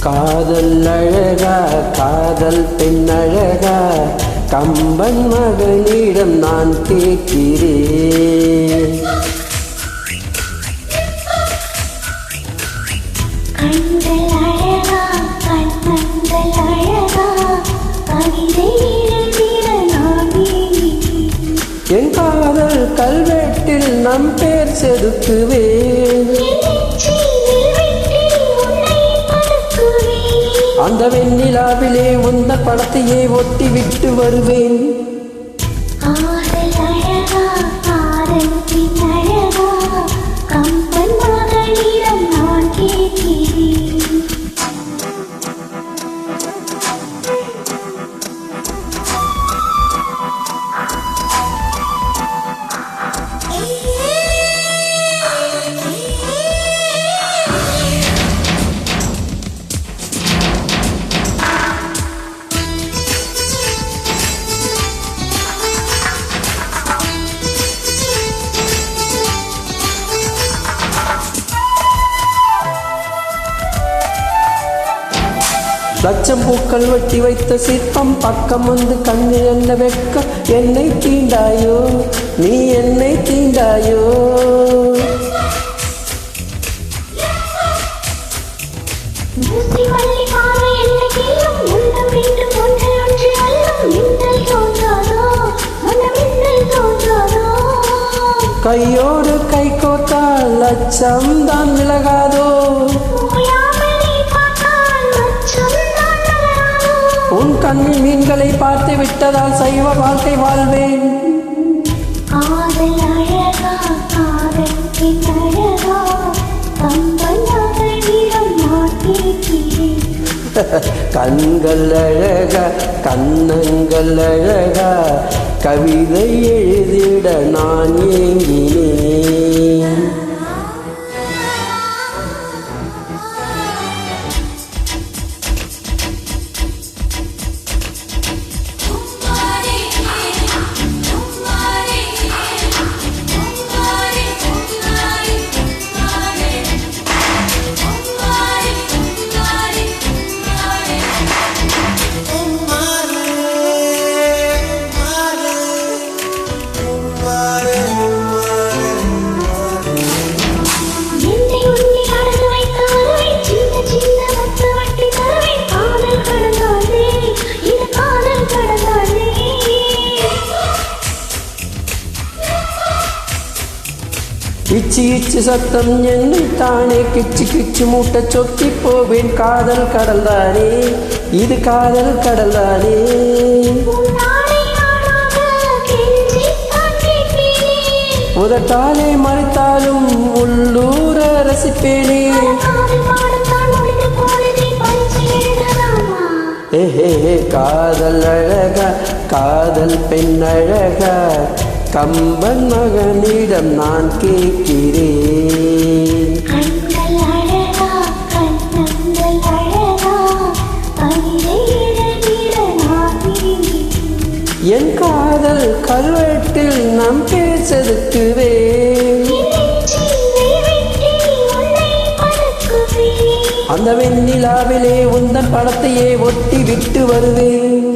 காதல் அழகா காதல் பெண் அழகா கம்பன் மகனிடம் நான் கேட்கிறேன். கண்கள் அழகா கண்ணங்கள் அழகா கவிதை எழுதிட நான் என் காதல் கல்வெட்டில் நம் பேர் செதுக்குவேன். அந்த வெண்ணிலாவிலே உந்த படத்தையே ஒட்டி விட்டு வருவேன். லட்சம் பூக்கள் வெட்டி வைத்த சிற்பம் பக்கம் வந்து கண்ணு என்ன வெட்கம். என்னை தீண்டாயோ நீ என்னை தீண்டாயோ. கையோடு கை கோத்தால் லட்சம் தான் விலகாதோ. உன் கண்ணில் மீன்களை பார்த்து விட்டதால் சைவ வாழ்க்கை வாழ்வேன். கண்கள் அழகா கண்ணங்கள் அழகா கவிதை எழுதிட நான் ஏங்கினேன். இச்சி இச்சி சத்தம் என்னை தானே கிச்சு கிச்சு மூட்டை சொக்கி போவேன். காதல் கடல் தானே இது காதல் கடல் தானே. உதட்டாலே மறைத்தாலும் உள்ளூர ரசிப்பேனே. காதல் அழகா காதல் பெண் அழகா கம்பன் மகனிடம் நான் கேட்கிறேன். என் காதல் கல்வெட்டில் நம் பேர் செதுக்குவேன். அந்த வெண்ணிலாவிலே உந்தன் படத்தையே ஒட்டி விட்டு வருவேன்.